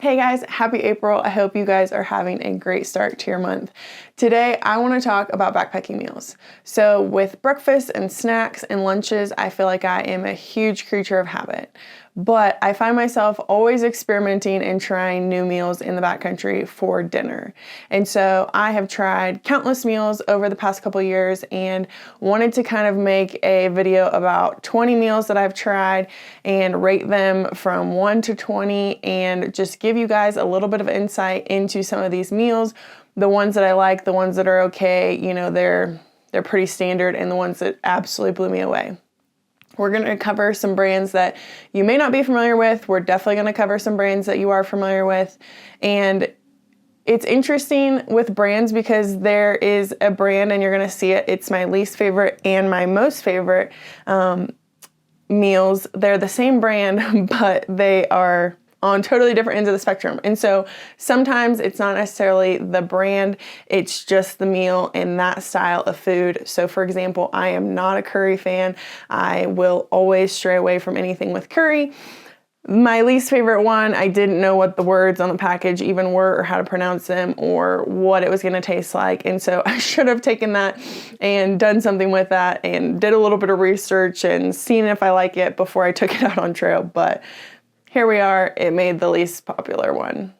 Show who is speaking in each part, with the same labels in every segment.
Speaker 1: Hey guys, happy April. I hope you guys are having a great start to your month. Today, I want to talk about backpacking meals. So with breakfast and snacks and lunches, I feel like I am a huge creature of habit. But I find myself always experimenting and trying new meals in the backcountry for dinner. And so I have tried countless meals over the past couple years and wanted to kind of make a video about 20 meals that I've tried and rate them from 1 to 20 and just give you guys a little bit of insight into some of these meals, the ones that I like, the ones that are okay, you know, they're pretty standard, and the ones that absolutely blew me away. We're going to cover some brands that you may not be familiar with. We're definitely going to cover some brands that you are familiar with. And it's interesting with brands because there is a brand, and you're going to see it. It's my least favorite and my most favorite meals. They're the same brand, but they are on totally different ends of the spectrum. And so sometimes it's not necessarily the brand, it's just the meal and that style of food. So for example, I am not a curry fan. I will always stray away from anything with curry. My least favorite one, I didn't know what the words on the package even were or how to pronounce them or what it was going to taste like. And so I should have taken that and done something with that and did a little bit of research and seen if I like it before I took it out on trail. But here we are, it made the least popular one.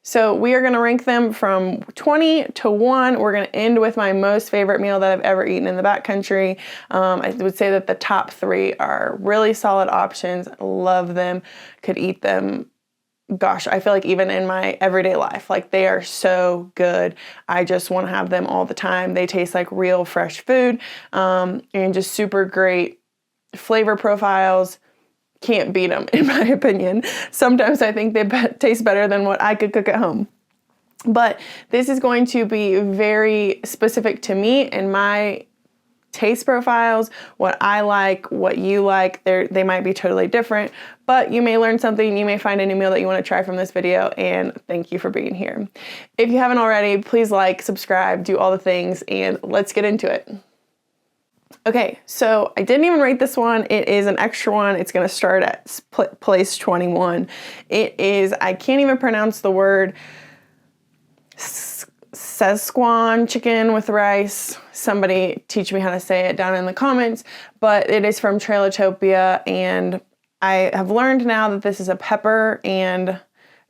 Speaker 1: So we are gonna rank them from 20 to 1. We're gonna end with my most favorite meal that I've ever eaten in the backcountry. I would say that the top 3 are really solid options. Love them, could eat them. Gosh, I feel like even in my everyday life, like they are so good. I just wanna have them all the time. They taste like real fresh food and just super great flavor profiles. Can't beat them, in my opinion. Sometimes I think they taste better than what I could cook at home. But this is going to be very specific to me and my taste profiles, what I like, what you like. They might be totally different, but you may learn something. You may find a new meal that you want to try from this video, and thank you for being here. If you haven't already, please like, subscribe, do all the things, and let's get into it. Okay, so I didn't even rate this one. It is an extra one. It's going to start at place 21. It is, I can't even pronounce the word, Szechuan chicken with rice. Somebody teach me how to say it down in the comments, but it is from Trailertopia, and I have learned now that this is a pepper, and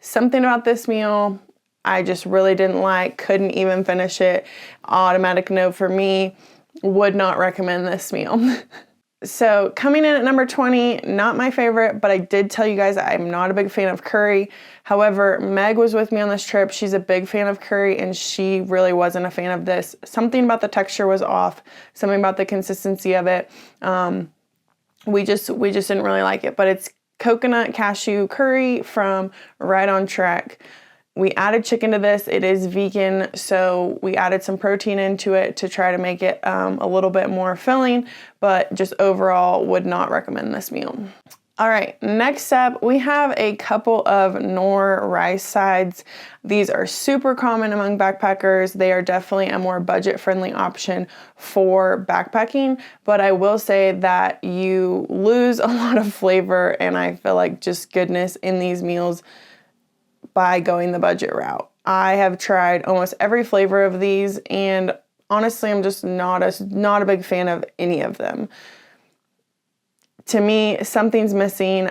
Speaker 1: something about this meal I just really didn't like, couldn't even finish it. Automatic no for me. Would not recommend this meal. So coming in at number 20, not my favorite, but I did tell you guys I'm not a big fan of curry. However, Meg was with me on this trip. She's a big fan of curry, and she really wasn't a fan of this. Something about the texture was off, something about the consistency of it. We just didn't really like it, but it's coconut cashew curry from Right on Track. We added chicken to this. It is vegan, so we added some protein into it to try to make it a little bit more filling, but just overall would not recommend this meal. All right, next up, we have a couple of Knorr rice sides. These are super common among backpackers. They are definitely a more budget-friendly option for backpacking, but I will say that you lose a lot of flavor, and I feel like just goodness in these meals by going the budget route. I have tried almost every flavor of these, and honestly, I'm just not a big fan of any of them. To me, something's missing.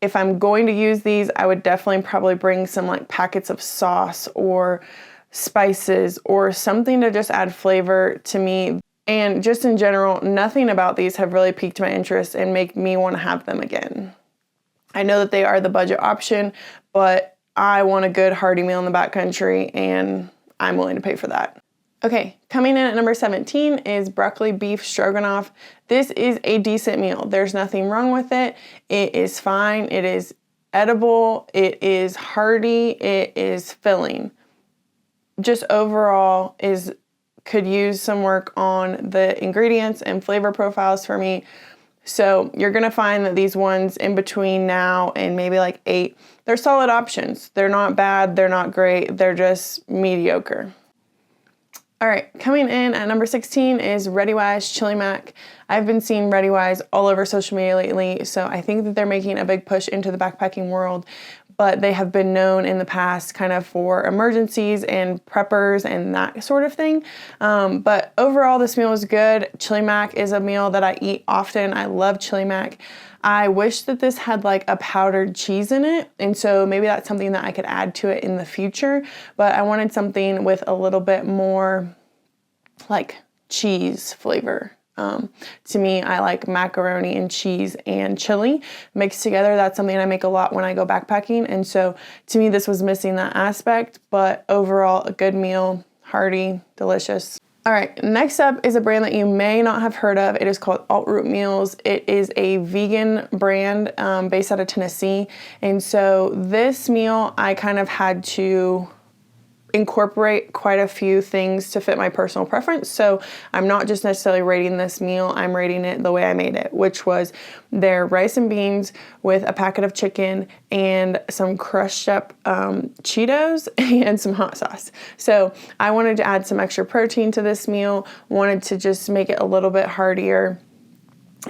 Speaker 1: If I'm going to use these, I would definitely probably bring some like packets of sauce or spices or something to just add flavor to me. And just in general, nothing about these have really piqued my interest and make me want to have them again. I know that they are the budget option, but I want a good hearty meal in the backcountry, and I'm willing to pay for that. Okay, coming in at number 17 is broccoli beef stroganoff. This is a decent meal. There's nothing wrong with it. It is fine. It is edible. It is hearty. It is filling. Just overall could use some work on the ingredients and flavor profiles for me. So you're gonna find that these ones in between now and maybe like 8, they're solid options. They're not bad, they're not great, they're just mediocre. All right, coming in at number 16 is ReadyWise Chili Mac. I've been seeing ReadyWise all over social media lately, so I think that they're making a big push into the backpacking world, but they have been known in the past kind of for emergencies and preppers and that sort of thing. But overall, this meal was good. Chili mac is a meal that I eat often. I love chili mac. I wish that this had like a powdered cheese in it, and so maybe that's something that I could add to it in the future, but I wanted something with a little bit more like cheese flavor. To me, I like macaroni and cheese and chili mixed together. That's something I make a lot when I go backpacking, and so to me this was missing that aspect, but overall a good meal, hearty, delicious. All right, next up is a brand that you may not have heard of. It is called Alt Root Meals. It is a vegan brand based out of Tennessee. And so this meal, I kind of had to incorporate quite a few things to fit my personal preference. So I'm not just necessarily rating this meal, I'm rating it the way I made it, which was their rice and beans with a packet of chicken and some crushed up Cheetos and some hot sauce. So I wanted to add some extra protein to this meal, wanted to just make it a little bit heartier,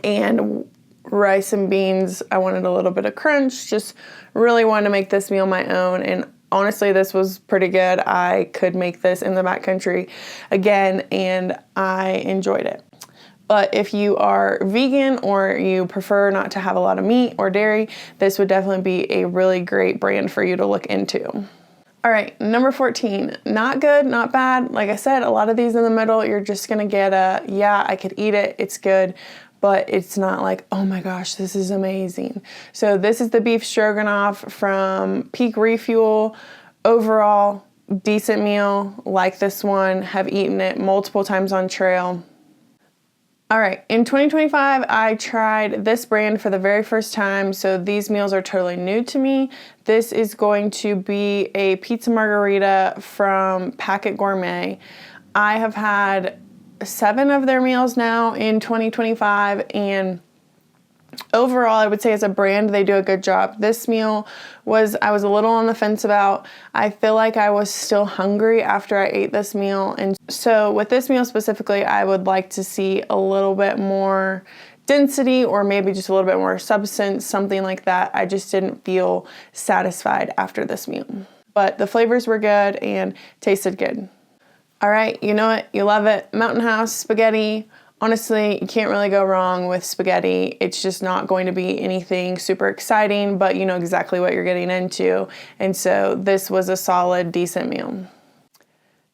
Speaker 1: and rice and beans, I wanted a little bit of crunch, just really wanted to make this meal my own. And honestly, this was pretty good. I could make this in the backcountry again, and I enjoyed it. But if you are vegan or you prefer not to have a lot of meat or dairy, this would definitely be a really great brand for you to look into. All right, number 14, not good, not bad. Like I said, a lot of these in the middle, you're just gonna get a, yeah, I could eat it, it's good, but it's not like, oh my gosh, this is amazing. So this is the beef stroganoff from Peak Refuel. Overall, decent meal, like this one, have eaten it multiple times on trail. All right, in 2025, I tried this brand for the very first time, so these meals are totally new to me. This is going to be a pizza margarita from Packet Gourmet. I have had 7 of their meals now in 2025, and overall, I would say as a brand, they do a good job. This meal I was a little on the fence about. I feel like I was still hungry after I ate this meal. And so with this meal specifically, I would like to see a little bit more density or maybe just a little bit more substance, something like that. I just didn't feel satisfied after this meal. But the flavors were good and tasted good. All right, you know it, you love it. Mountain House spaghetti. Honestly, you can't really go wrong with spaghetti. It's just not going to be anything super exciting, but you know exactly what you're getting into. And so this was a solid, decent meal.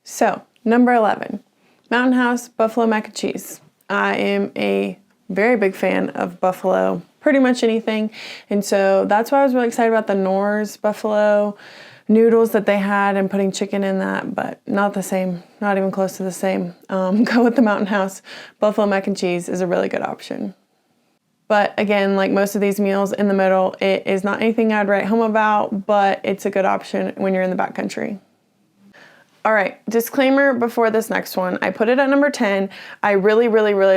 Speaker 1: So, number 11, Mountain House Buffalo Mac and Cheese. I am a very big fan of buffalo, pretty much anything. And so that's why I was really excited about the Knorr's buffalo noodles that they had and putting chicken in that, but not the same, not even close to the same. Go with the Mountain House. Buffalo mac and cheese is a really good option. But again, like most of these meals in the middle, it is not anything I'd write home about, but it's a good option when you're in the backcountry. All right, disclaimer before this next one. I put it at number 10. I really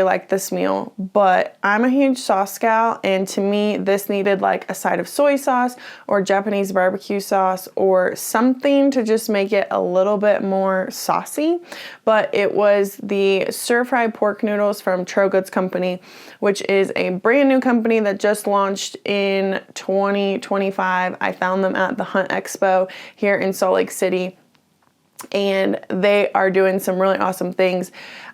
Speaker 1: like this meal, but I'm a huge sauce gal, and to me, this needed like a side of soy sauce or Japanese barbecue sauce or something to just make it a little bit more saucy. But it was the stir-fry pork noodles from Trogoods Company, which is a brand new company that just launched in 2025. I found them at the Hunt Expo here in Salt Lake City, and they are doing some really awesome things.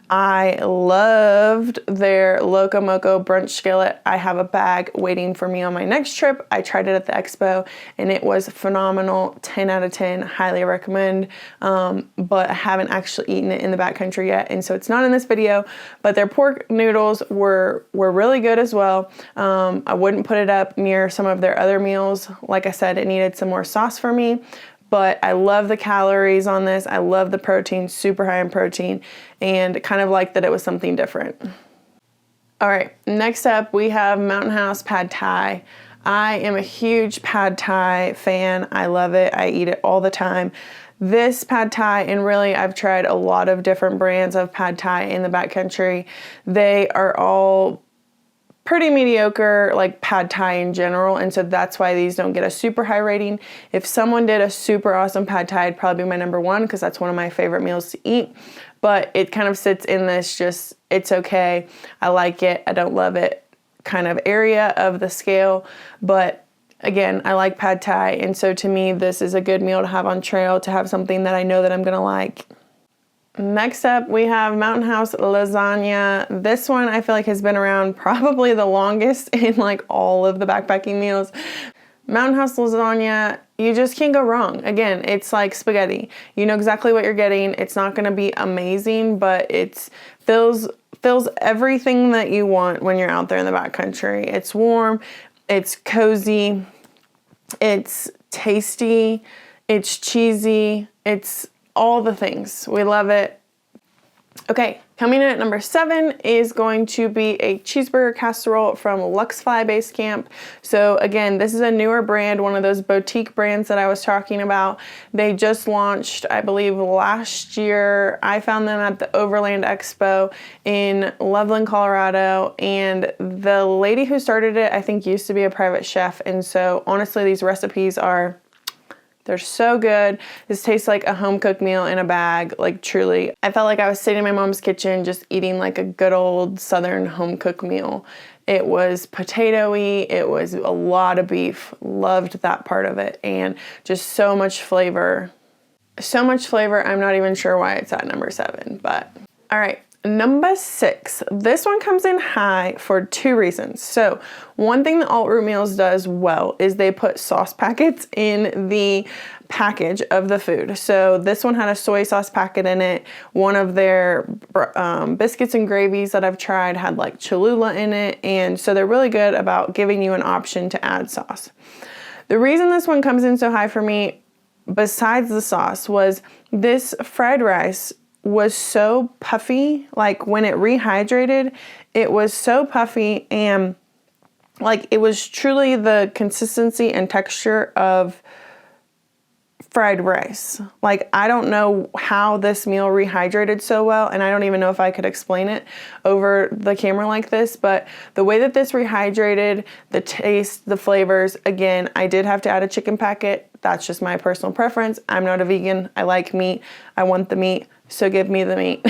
Speaker 1: I loved their Loco Moco brunch skillet. I have a bag waiting for me on my next trip. I tried it at the expo and it was phenomenal. 10 out of 10, highly recommend. But I haven't actually eaten it in the backcountry yet, and so it's not in this video, but their pork noodles were really good as well. I wouldn't put it up near some of their other meals. Like I said, it needed some more sauce for me. But I love the calories on this. I love the protein, super high in protein, and kind of like that it was something different. All right, next up we have Mountain House Pad Thai. I am a huge Pad Thai fan. I love it. I eat it all the time. This Pad Thai, and really I've tried a lot of different brands of Pad Thai in the backcountry. They are all pretty mediocre, like pad thai in general, and so that's why these don't get a super high rating. If someone did a super awesome pad thai, it'd probably be my number one because that's one of my favorite meals to eat. But it kind of sits in this just, it's okay, I like it, I don't love it kind of area of the scale. But again, I like pad thai, and so to me, this is a good meal to have on trail, to have something that I know that I'm gonna like. Next up, we have Mountain House lasagna. This one I feel like has been around probably the longest in like all of the backpacking meals. Mountain House lasagna, you just can't go wrong. Again, it's like spaghetti. You know exactly what you're getting. It's not gonna be amazing, but it fills everything that you want when you're out there in the backcountry. It's warm, it's cozy, it's tasty, it's cheesy, it's all the things. We love it. Okay, coming in at number 7 is going to be a cheeseburger casserole from Luxfly Base Camp. So again, this is a newer brand, one of those boutique brands that I was talking about. They just launched, I believe, last year. I found them at the Overland Expo in Loveland, Colorado, and the lady who started it, I think, used to be a private chef. And so honestly, these recipes they're so good. This tastes like a home cooked meal in a bag, like truly. I felt like I was sitting in my mom's kitchen just eating like a good old Southern home cooked meal. It was potato-y, it was a lot of beef, loved that part of it, and just so much flavor. So much flavor, I'm not even sure why it's at number 7, but all right. Number 6, this one comes in high for 2 reasons. So one thing that Alt Root Meals does well is they put sauce packets in the package of the food. So this one had a soy sauce packet in it. One of their biscuits and gravies that I've tried had like Cholula in it. And so they're really good about giving you an option to add sauce. The reason this one comes in so high for me, besides the sauce, was this fried rice was so puffy. Like when it rehydrated, it was so puffy, and like it was truly the consistency and texture of fried rice. Like I don't know how this meal rehydrated so well, and I don't even know if I could explain it over the camera like this, but the way that this rehydrated, the taste, the flavors, again, I did have to add a chicken packet. That's just my personal preference. I'm not a vegan. I like meat. I want the meat, so give me the meat.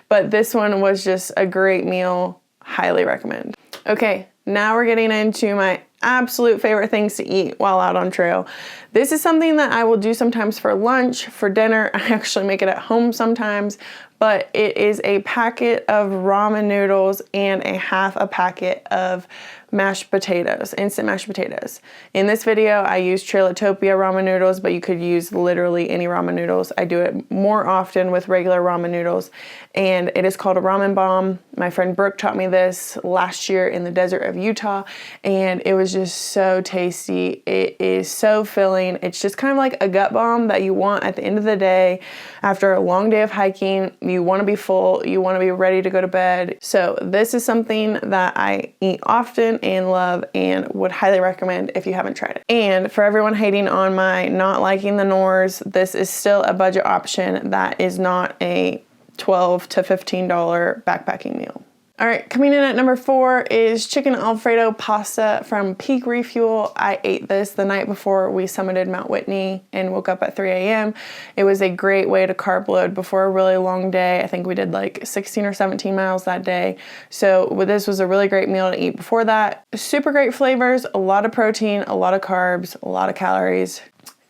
Speaker 1: But this one was just a great meal. Highly recommend. Okay, now we're getting into my absolute favorite things to eat while out on trail. This is something that I will do sometimes for lunch, for dinner. I actually make it at home sometimes, but it is a packet of ramen noodles and a half a packet of mashed potatoes, instant mashed potatoes. In this video, I use Trailertopia ramen noodles, but you could use literally any ramen noodles. I do it more often with regular ramen noodles, and it is called a ramen bomb. My friend Brooke taught me this last year in the desert of Utah, and it was just so tasty. It is so filling. It's just kind of like a gut bomb that you want at the end of the day. After a long day of hiking, you want to be full, you want to be ready to go to bed. So this is something that I eat often and love and would highly recommend if you haven't tried it. And for everyone hating on my not liking the Knorrs, this is still a budget option that is not a $12 to $15 backpacking meal. All right, coming in at number 4 is chicken Alfredo pasta from Peak Refuel. I ate this the night before we summited Mount Whitney and woke up at 3 a.m. It was a great way to carb load before a really long day. I think we did like 16 or 17 miles that day. So this was a really great meal to eat before that. Super great flavors, a lot of protein, a lot of carbs, a lot of calories.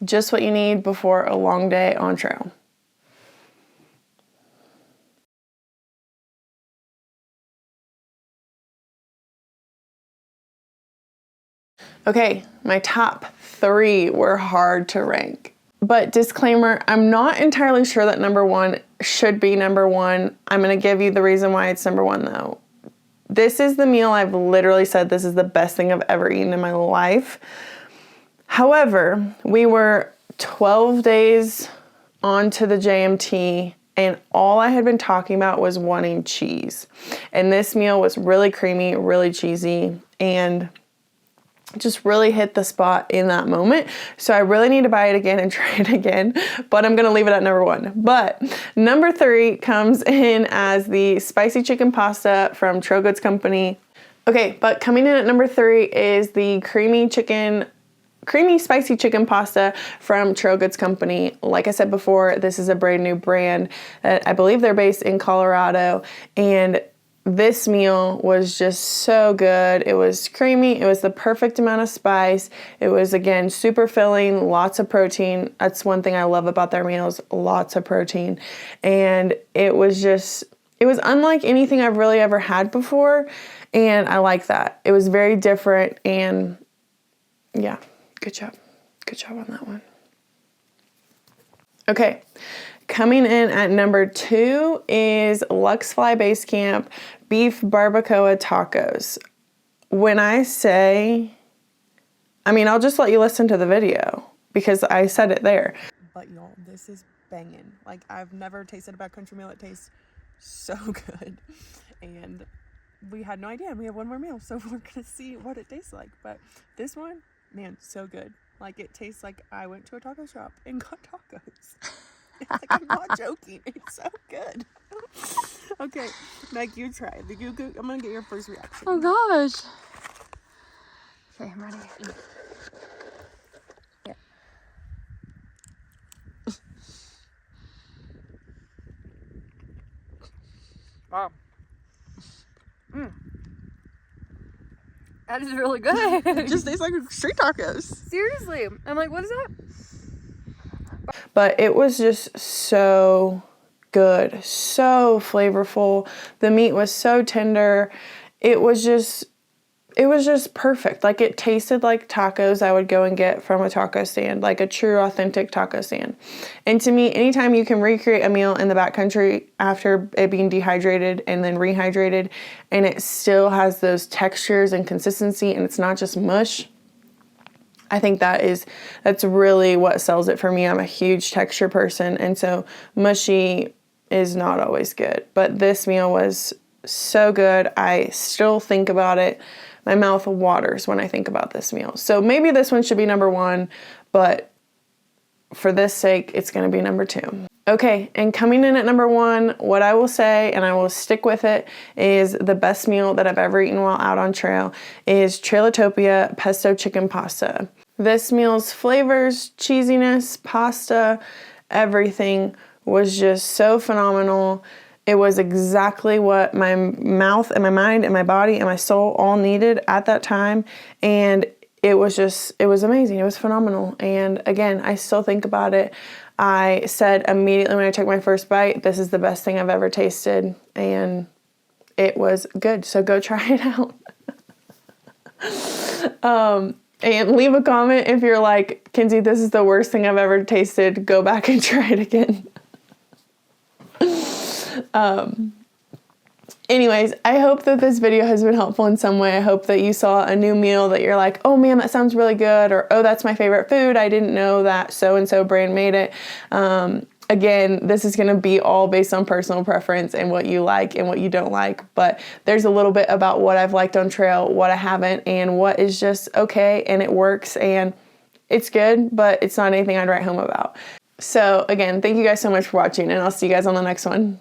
Speaker 1: Just what you need before a long day on trail. Okay, my top 3 were hard to rank. But disclaimer, I'm not entirely sure that number 1 should be number 1. I'm gonna give you the reason why it's number 1 though. This is the meal I've literally said this is the best thing I've ever eaten in my life. However, we were 12 days onto the JMT, and all I had been talking about was wanting cheese. And this meal was really creamy, really cheesy, and just really hit the spot in that moment. So I really need to buy it again and try it again, but I'm gonna leave it at number 1. But number 3 comes in as the spicy chicken pasta from Trail Goods Company. Okay, but coming in at number 3 is the creamy spicy chicken pasta from Trail Goods Company. Like I said before, this is a brand new brand. I believe they're based in Colorado, and this meal was just so good. It was creamy. It was the perfect amount of spice. It was, again, super filling, lots of protein. That's one thing I love about their meals, lots of protein. And it was unlike anything I've really ever had before, and I like that. It was very different, and yeah, good job. Good job on that one. Okay, coming in at number 2 is Lux Fly Base Camp Beef Barbacoa Tacos. When I say, I'll just let you listen to the video because I said it there. But y'all, this is banging. Like, I've never tasted a backcountry meal that tastes so good. And we had no idea. We have one more meal, so we're gonna see what it tastes like. But this one, man, so good. Like, it tastes like I went to a taco shop and got tacos. It's like, I'm not joking. It's so good. Okay, Meg, you try. I'm gonna get your first reaction.
Speaker 2: Oh gosh. Okay, I'm ready. Yeah. Wow. That is really good.
Speaker 1: It just tastes like street tacos.
Speaker 2: Seriously. I'm like, what is that?
Speaker 1: But it was just so good, so flavorful. The meat was so tender. It was just perfect. Like, it tasted like tacos I would go and get from a taco stand, like a true authentic taco stand. And to me, anytime you can recreate a meal in the backcountry after it being dehydrated and then rehydrated, and it still has those textures and consistency, and it's not just mush, I think that's really what sells it for me. I'm a huge texture person, and so mushy is not always good. But this meal was so good. I still think about it. My mouth waters when I think about this meal. So maybe this one should be number 1, but for this sake, it's going to be number 2. Okay, and coming in at number 1, what I will say, and I will stick with it, is the best meal that I've ever eaten while out on trail is Trailertopia Pesto Chicken Pasta. This meal's flavors, cheesiness, pasta, everything was just so phenomenal. It was exactly what my mouth and my mind and my body and my soul all needed at that time. And it was amazing. It was phenomenal. And again, I still think about it. I said immediately when I took my first bite, this is the best thing I've ever tasted. And it was good. So go try it out. And leave a comment if you're like, Kinsey, this is the worst thing I've ever tasted. Go back and try it again. Anyways, I hope that this video has been helpful in some way. I hope that you saw a new meal that you're like, oh man, that sounds really good, or oh, that's my favorite food. I didn't know that so-and-so brand made it. Again, this is going to be all based on personal preference and what you like and what you don't like, but there's a little bit about what I've liked on trail, what I haven't, and what is just okay, and it works, and it's good, but it's not anything I'd write home about. So again, thank you guys so much for watching, and I'll see you guys on the next one.